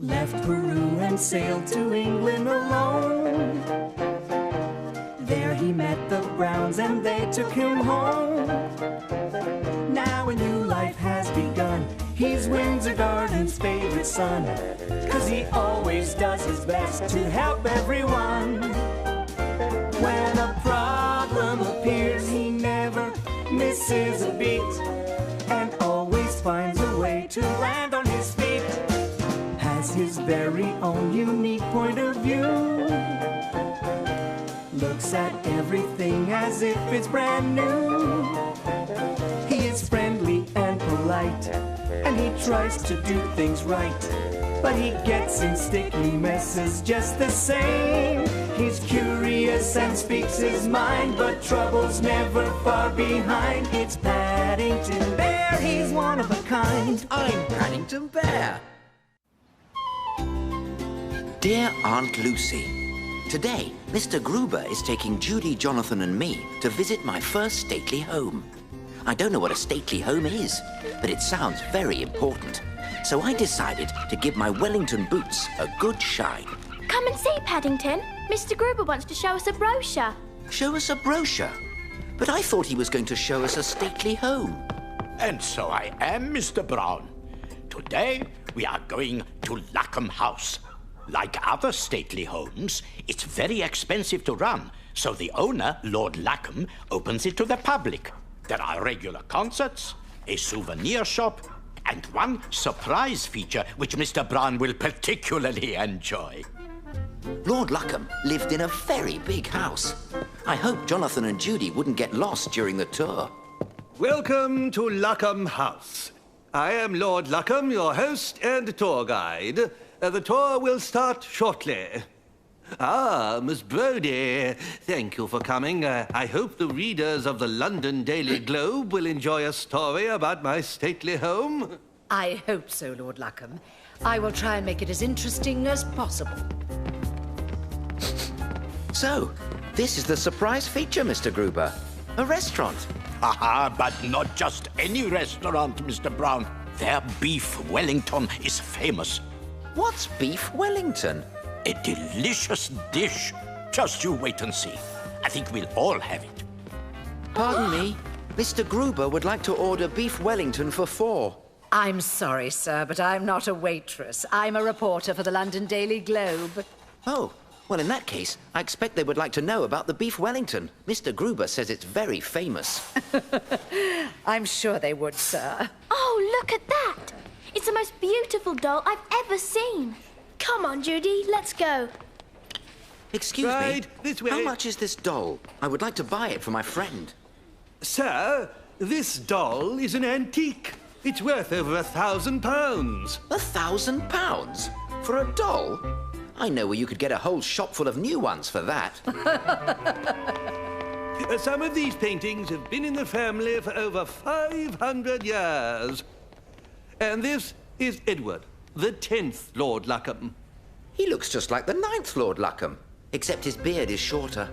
left Peru and sailed to England alone. There he met the Browns and they took him home. Now a new life has begun. He's Windsor Garden's favorite son, 'cause he always does his best to help everyone. When a problem appears, he never misses a beat and always finds a way to land on his feet. Has his very own unique point of view. Looks at everything as if it's brand new. He is friendly and polite, and he tries to do things right, but he gets in sticky messes just the same. He's curious and speaks his mind, but trouble's never far behind. It's Paddington Bear, he's one of a kind. I'm Paddington Bear. Dear Aunt Lucy, today Mr. Gruber is taking Judy, Jonathan and me to visit my first stately home. I don't know what a stately home is, but it sounds very important. So I decided to give my Wellington boots a good shine. Come and see, Paddington. Mr. Gruber wants to show us a brochure. Show us a brochure? But I thought he was going to show us a stately home. And so I am, Mr. Brown. Today we are going to Luckham House. Like other stately homes, it's very expensive to run, so the owner, Lord Luckham, opens it to the public. There are regular concerts, a souvenir shop, and one surprise feature which Mr. Brown will particularly enjoy. Lord Luckham lived in a very big house. I hope Jonathan and Judy wouldn't get lost during the tour. Welcome to Luckham House. I am Lord Luckham, your host and tour guide. The tour will start shortly. Ah, Miss Brodie, thank you for coming. I hope the readers of the London Daily Globe will enjoy a story about my stately home. I hope so, Lord Luckham. I will try and make it as interesting as possible. So, this is the surprise feature, Mr. Gruber. A restaurant. Haha, but not just any restaurant, Mr. Brown. Their Beef Wellington is famous. What's Beef Wellington? A delicious dish. Just you wait and see. I think we'll all have it. Pardon me, Mr. Gruber would like to order Beef Wellington for 4. I'm sorry, sir, but I'm not a waitress. I'm a reporter for the London Daily Globe. Oh, well, in that case, I expect they would like to know about the Beef Wellington. Mr. Gruber says it's very famous. I'm sure they would, sir. Oh, look at that! It's the most beautiful doll I've ever seen. Come on, Judy, let's go. Excuse Right, me, this way. how much is this doll? I would like to buy it for my friend. Sir, this doll is an antique. It's worth over £1,000. £1,000? For a doll? I know where you could get a whole shop full of new ones for that. Some of these paintings have been in the family for over 500 years. And this is Edward, the 10th Lord Luckham. He looks just like the 9th Lord Luckham, except his beard is shorter.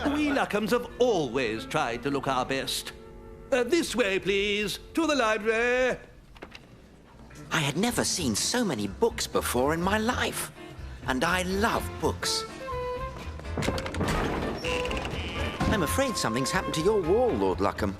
We Luckhams have always tried to look our best. This way, please, to the library. I had never seen so many books before in my life. And I love books. I'm afraid something's happened to your wall, Lord Luckham.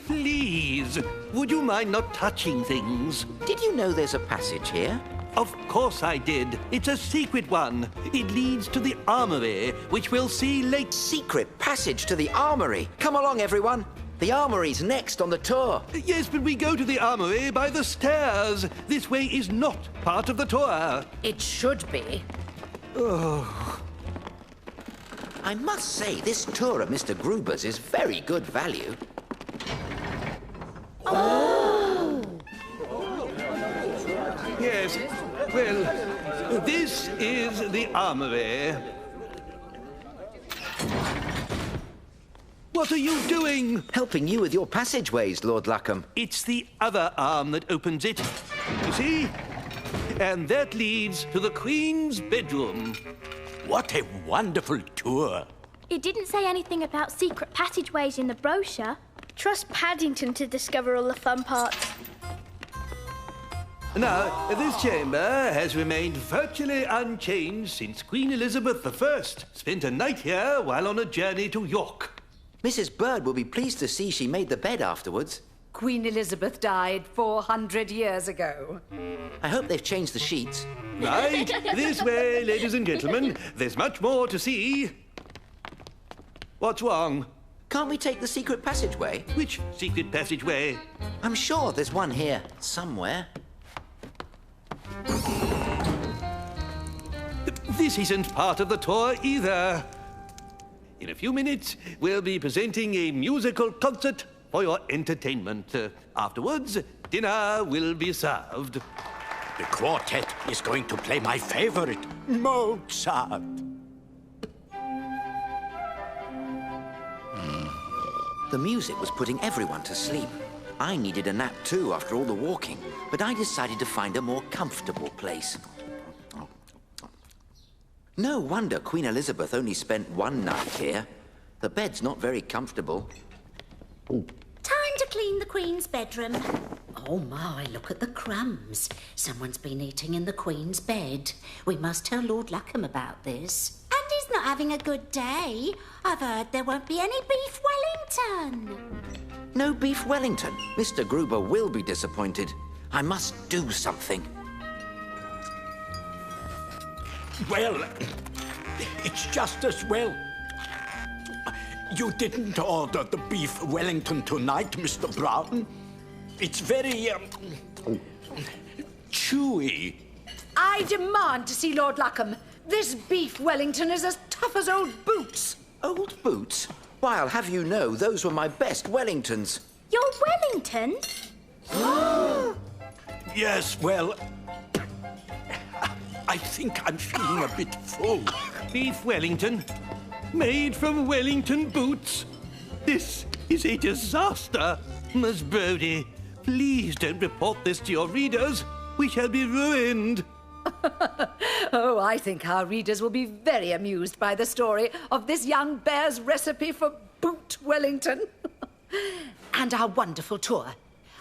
Please, would you mind not touching things? Did you know there's a passage here? Of course I did. It's a secret one. It leads to the armory, which we'll see later. Secret passage to the armory. Come along, everyone. The armory's next on the tour. Yes, but we go to the armory by the stairs. This way is not part of the tour. It should be. Oh. I must say, this tour of Mr. Gruber's is very good value. Oh! Yes. Well, this is the armory. What are you doing? Helping you with your passageways, Lord Luckham. It's the other arm that opens it. You see? And that leads to the Queen's bedroom. What a wonderful tour. It didn't say anything about secret passageways in the brochure. Trust Paddington to discover all the fun parts. Now, this chamber has remained virtually unchanged since Queen Elizabeth I spent a night here while on a journey to York. Mrs. Bird will be pleased to see she made the bed afterwards. Queen Elizabeth died 400 years ago. I hope they've changed the sheets. Right, this way, ladies and gentlemen. There's much more to see. What's wrong? Can't we take the secret passageway? Which secret passageway? I'm sure there's one here somewhere. This isn't part of the tour either. In a few minutes, we'll be presenting a musical concert for your entertainment. Afterwards, dinner will be served. The quartet is going to play my favorite, Mozart. The music was putting everyone to sleep. I needed a nap too after all the walking, but I decided to find a more comfortable place. No wonder Queen Elizabeth only spent one night here. The bed's not very comfortable. Time to clean the Queen's bedroom. Oh my, look at the crumbs. Someone's been eating in the Queen's bed. We must tell Lord Luckham about this. And he's not having a good day. I've heard there won't be any Beef Wellington. No Beef Wellington. Mr. Gruber will be disappointed. I must do something. Well, it's just as well. You didn't order the Beef Wellington tonight, Mr. Brown. It's very, chewy. I demand to see Lord Luckham. This Beef Wellington is as tough as old boots. Old boots? Why, I'll have you know, those were my best Wellingtons. Your Wellington? Yes, well, I think I'm feeling a bit full. Beef Wellington? Made from Wellington boots? This is a disaster. Miss Brodie, please don't report this to your readers. We shall be ruined. Oh, I think our readers will be very amused by the story of this young bear's recipe for boot Wellington. And our wonderful tour.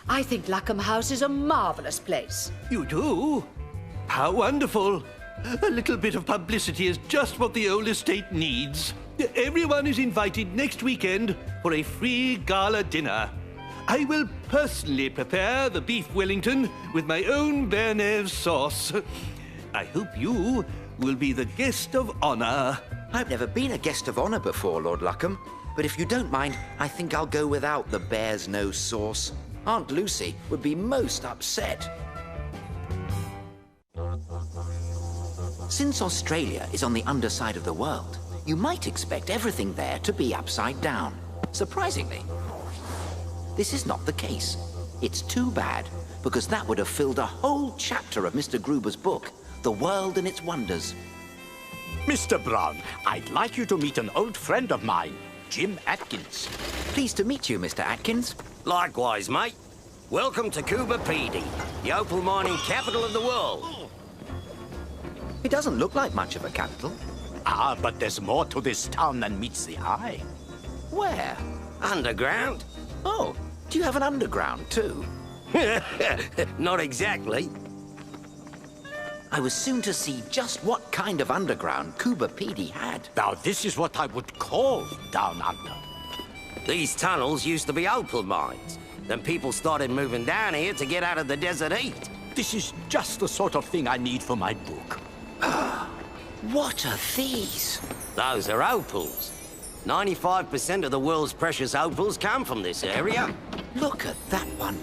I think Luckham House is a marvellous place. You do? How wonderful. A little bit of publicity is just what the old estate needs. Everyone is invited next weekend for a free gala dinner. I will personally prepare the Beef Wellington with my own béarnaise sauce. I hope you will be the guest of honour. I've never been a guest of honour before, Lord Luckham. But if you don't mind, I think I'll go without the bear's nose sauce. Aunt Lucy would be most upset. Since Australia is on the underside of the world, you might expect everything there to be upside down. Surprisingly, this is not the case. It's too bad, because that would have filled a whole chapter of Mr. Gruber's book, The World and Its Wonders. Mr. Brown, I'd like you to meet an old friend of mine, Jim Atkins. Pleased to meet you, Mr. Atkins. Likewise, mate. Welcome to Coober Pedy, the opal mining capital of the world. It doesn't look like much of a capital. Ah, but there's more to this town than meets the eye. Where? Underground? Oh, do you have an underground too? Not exactly. I was soon to see just what kind of underground Coober Pedy had. Now, this is what I would call down under. These tunnels used to be opal mines. Then people started moving down here to get out of the desert heat. This is just the sort of thing I need for my book. What are these? Those are opals. 95% of the world's precious opals come from this area. Look at that one.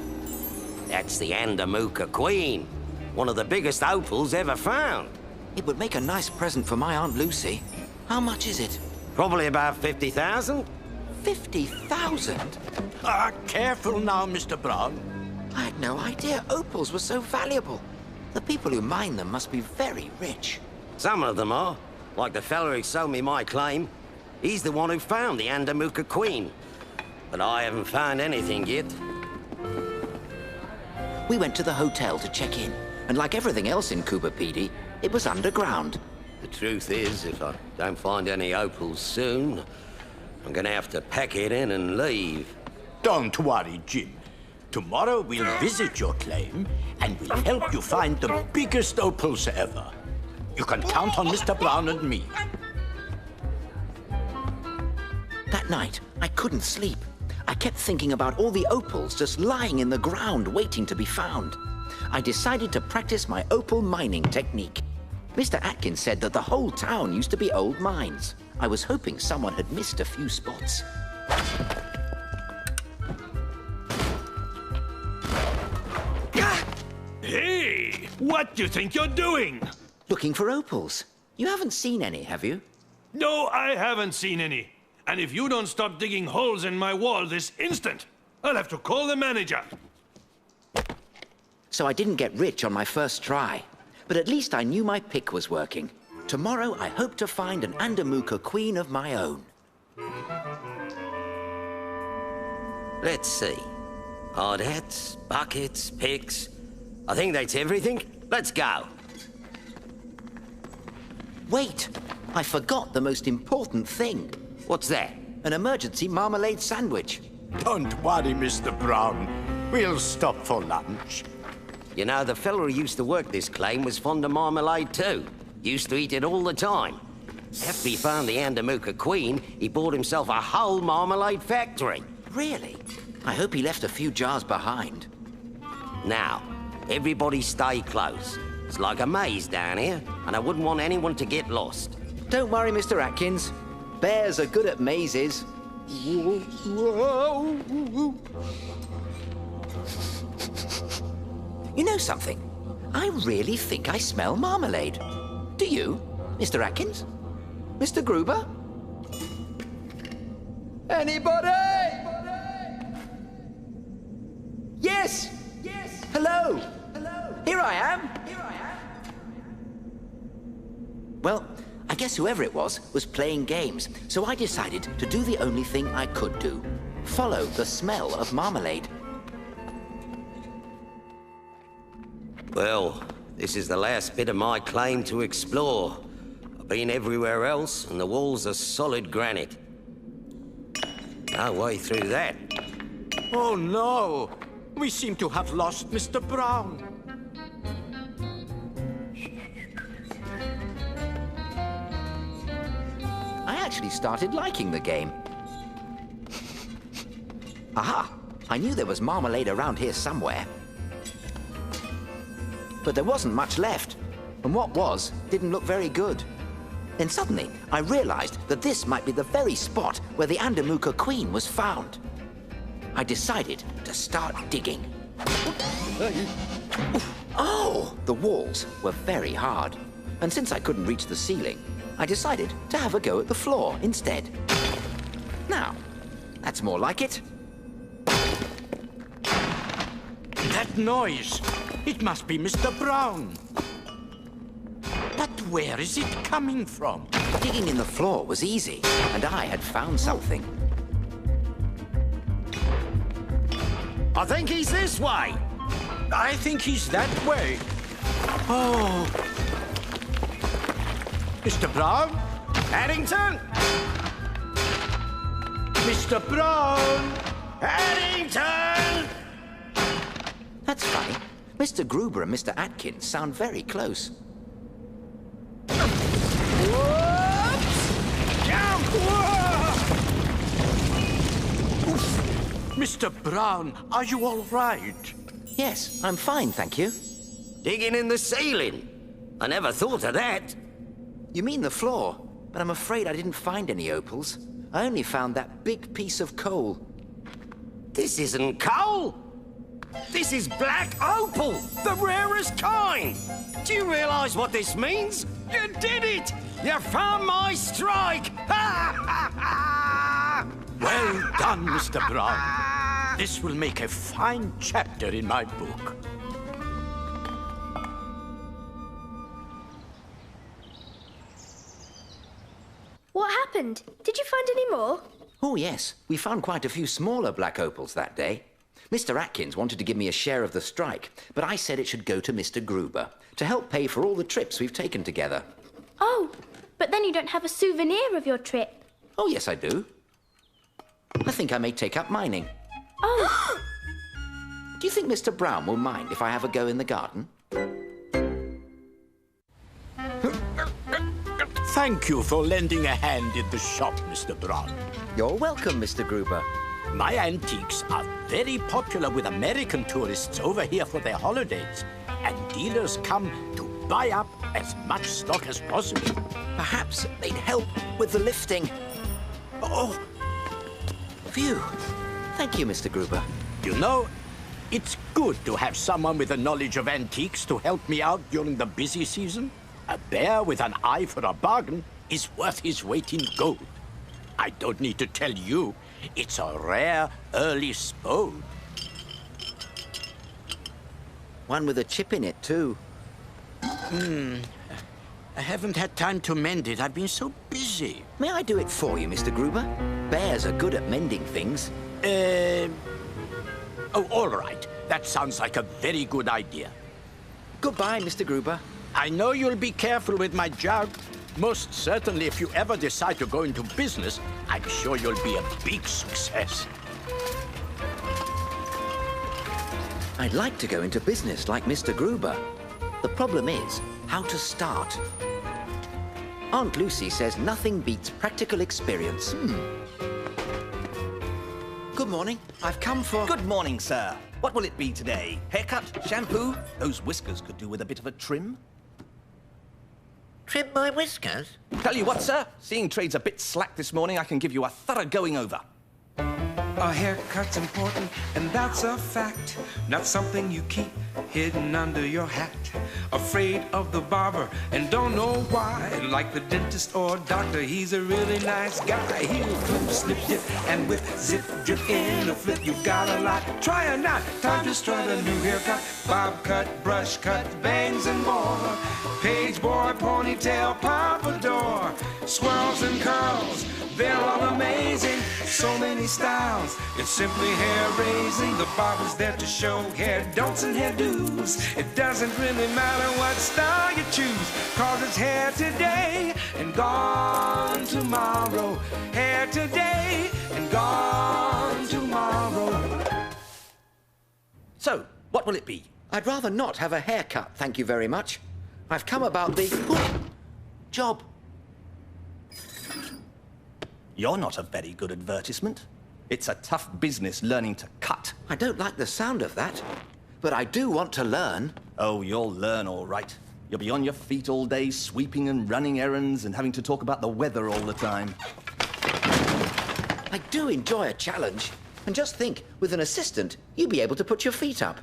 That's the Andamuka Queen, one of the biggest opals ever found. It would make a nice present for my Aunt Lucy. How much is it? Probably about 50,000. 50,000? Careful now, Mr. Brown. I had no idea opals were so valuable. The people who mine them must be very rich. Some of them are. Like the fella who sold me my claim. He's the one who found the Andamuka Queen. But I haven't found anything yet. We went to the hotel to check in, and like everything else in Coober Pedy, it was underground. The truth is, if I don't find any opals soon, I'm gonna have to pack it in and leave. Don't worry, Jim. Tomorrow we'll visit your claim and we'll help you find the biggest opals ever. You can count on Mr. Brown and me. That night, I couldn't sleep. I kept thinking about all the opals just lying in the ground waiting to be found. I decided to practice my opal mining technique. Mr. Atkins said that the whole town used to be old mines. I was hoping someone had missed a few spots. Hey! What do you think you're doing? Looking for opals. You haven't seen any, have you? No, I haven't seen any. And if you don't stop digging holes in my wall this instant, I'll have to call the manager. So I didn't get rich on my first try. But at least I knew my pick was working. Tomorrow I hope to find an Andamuka queen of my own. Let's see. Hard hats, buckets, picks. I think that's everything. Let's go. Wait! I forgot the most important thing. What's that? An emergency marmalade sandwich. Don't worry, Mr. Brown. We'll stop for lunch. You know, the fella who used to work this claim was fond of marmalade too. Used to eat it all the time. After he found the Andamuka queen, he bought himself a whole marmalade factory. Really? I hope he left a few jars behind. Now, everybody stay close. It's like a maze down here, and I wouldn't want anyone to get lost. Don't worry, Mr. Atkins. Bears are good at mazes. You know something? I really think I smell marmalade. Do you, Mr. Atkins? Mr. Gruber? Anybody? Yes! Yes! Hello! Hello! Here I am! Here I am! Well, I guess whoever it was playing games, so I decided to do the only thing I could do. Follow the smell of marmalade. Well, this is the last bit of my claim to explore. I've been everywhere else, and the walls are solid granite. No way through that. Oh, no. We seem to have lost Mr. Brown. I actually started liking the game. Aha! I knew there was marmalade around here somewhere. But there wasn't much left, and what was didn't look very good. Then suddenly, I realized that this might be the very spot where the Andamuka queen was found. I decided to start digging. Oh! The walls were very hard, and since I couldn't reach the ceiling, I decided to have a go at the floor instead. Now, that's more like it. That noise! It must be Mr. Brown. But where is it coming from? Digging in the floor was easy, and I had found something. I think he's this way. I think he's that way. Oh. Mr. Brown? Paddington? Mr. Brown! Paddington! That's funny. Mr. Gruber and Mr. Atkins sound very close. Mr. Brown, are you all right? Yes, I'm fine, thank you. Digging in the ceiling. I never thought of that. You mean the floor? But I'm afraid I didn't find any opals. I only found that big piece of coal. This isn't coal. This is black opal, the rarest kind. Do you realize what this means? You did it! You found my strike! Well done, Mr. Brown. This will make a fine chapter in my book. What happened? Did you find any more? Oh, yes. We found quite a few smaller black opals that day. Mr. Atkins wanted to give me a share of the strike, but I said it should go to Mr. Gruber to help pay for all the trips we've taken together. Oh, but then you don't have a souvenir of your trip. Oh, yes, I do. I think I may take up mining. Oh! Do you think Mr. Brown will mind if I have a go in the garden? Thank you for lending a hand in the shop, Mr. Brown. You're welcome, Mr. Gruber. My antiques are very popular with American tourists over here for their holidays, and dealers come to buy up as much stock as possible. Perhaps they'd help with the lifting. Oh! Phew. Thank you, Mr. Gruber. You know, it's good to have someone with a knowledge of antiques to help me out during the busy season. A bear with an eye for a bargain is worth his weight in gold. I don't need to tell you, it's a rare early spode. One with a chip in it, too. I haven't had time to mend it. I've been so busy. May I do it for you, Mr. Gruber? Bears are good at mending things. Oh, all right. That sounds like a very good idea. Goodbye, Mr. Gruber. I know you'll be careful with my jug. Most certainly, if you ever decide to go into business, I'm sure you'll be a big success. I'd like to go into business like Mr. Gruber. The problem is how to start. Aunt Lucy says nothing beats practical experience. Good morning. I've come for... Good morning, sir. What will it be today? Haircut? Shampoo? Those whiskers could do with a bit of a trim. Trim my whiskers? Tell you what, sir. Seeing trade's a bit slack this morning, I can give you a thorough going over. A haircut's important, and that's a fact. Not something you keep hidden under your hat. Afraid of the barber and don't know why. Like the dentist or doctor, he's a really nice guy. He'll flip, slip, dip, and with zip, drip in a flip. You've got a lot. Try or not. Time to start a new haircut. Bob cut, brush cut, bangs and more. Page boy, ponytail, pompadour. Swirls and curls, they're all amazing. So many styles, it's simply hair raising. The barber's there to show hair don'ts and hairdos. It doesn't really matter what style you choose, cause it's hair today and gone tomorrow. Hair today and gone tomorrow. So, what will it be? I'd rather not have a haircut, thank you very much. I've come about the... job. You're not a very good advertisement. It's a tough business learning to cut. I don't like the sound of that, but I do want to learn. Oh, you'll learn all right. You'll be on your feet all day, sweeping and running errands and having to talk about the weather all the time. I do enjoy a challenge. And just think, with an assistant, you'd be able to put your feet up.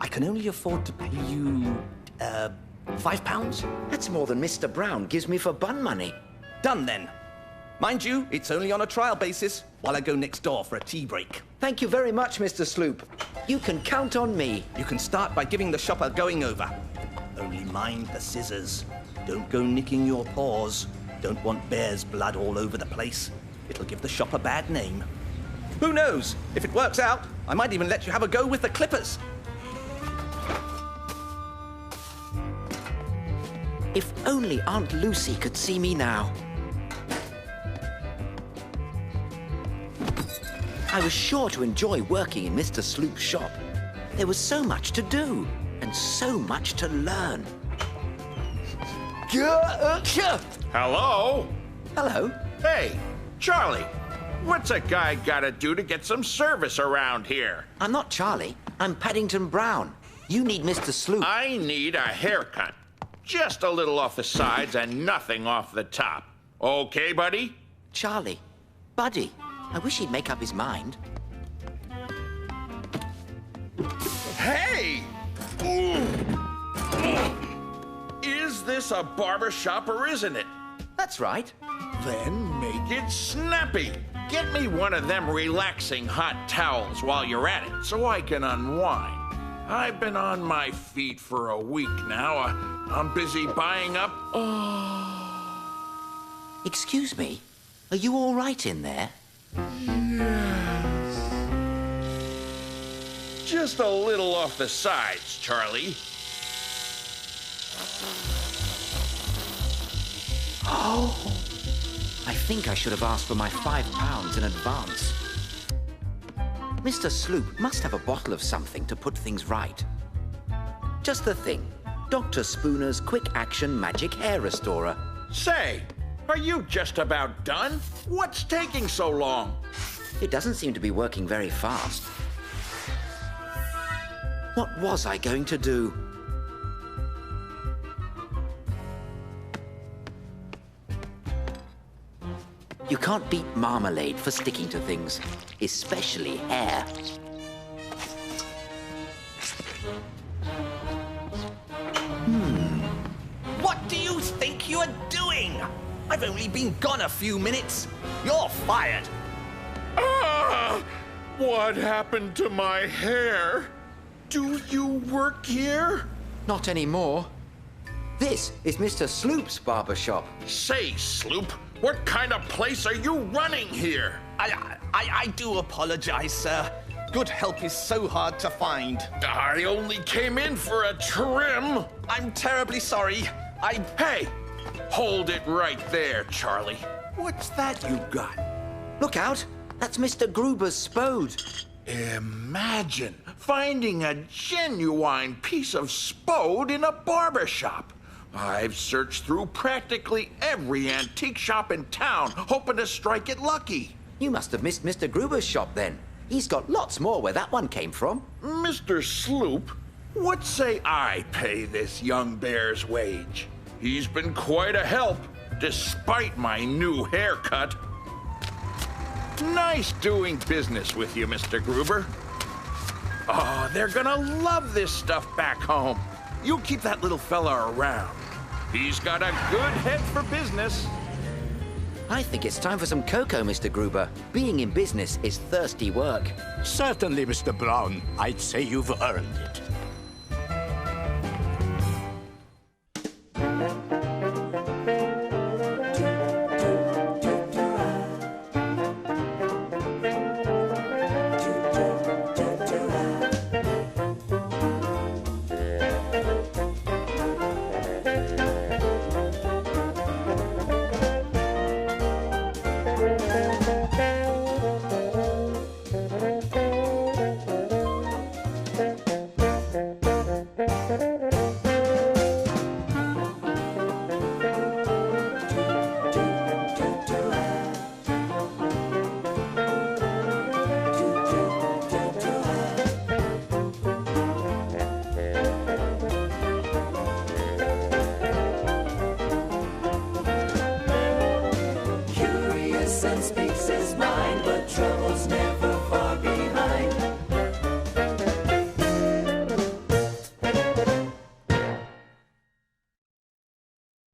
I can only afford to pay you, £5? That's more than Mr. Brown gives me for bun money. Done then. Mind you, it's only on a trial basis while I go next door for a tea break. Thank you very much, Mr. Sloop. You can count on me. You can start by giving the shop a going over. Only mind the scissors. Don't go nicking your paws. Don't want bear's blood all over the place. It'll give the shop a bad name. Who knows? If it works out, I might even let you have a go with the clippers. If only Aunt Lucy could see me now. I was sure to enjoy working in Mr. Sloop's shop. There was so much to do and so much to learn. Hello? Hello. Hey, Charlie. What's a guy gotta do to get some service around here? I'm not Charlie. I'm Paddington Brown. You need Mr. Sloop. I need a haircut. Just a little off the sides and nothing off the top. Okay, buddy? Charlie. Buddy. I wish he'd make up his mind. Hey! Is this a barber shop or isn't it? That's right. Then make it snappy. Get me one of them relaxing hot towels while you're at it so I can unwind. I've been on my feet for a week now. I'm busy buying up. Excuse me. Are you all right in there? Yes. Just a little off the sides, Charlie. Oh. I think I should have asked for my £5 in advance. Mr. Sloop must have a bottle of something to put things right. Just the thing. Dr. Spooner's Quick Action Magic Hair Restorer. Say, are you just about done? What's taking so long? It doesn't seem to be working very fast. What was I going to do? You can't beat marmalade for sticking to things, especially hair. What do you think you are doing? I've only been gone a few minutes. You're fired. Ah! What happened to my hair? Do you work here? Not anymore. This is Mr. Sloop's barber shop. Say, Sloop, what kind of place are you running here? I do apologize, sir. Good help is so hard to find. I only came in for a trim. I'm terribly sorry. Hey, hold it right there, Charlie. What's that you got? Look out! That's Mr. Gruber's spode. Imagine finding a genuine piece of spode in a barber shop. I've searched through practically every antique shop in town, hoping to strike it lucky. You must have missed Mr. Gruber's shop then. He's got lots more where that one came from. Mr. Sloop, what say I pay this young bear's wage? He's been quite a help, despite my new haircut. Nice doing business with you, Mr. Gruber. Oh, they're gonna love this stuff back home. You keep that little fella around. He's got a good head for business. I think it's time for some cocoa, Mr. Gruber. Being in business is thirsty work. Certainly, Mr. Brown. I'd say you've earned it.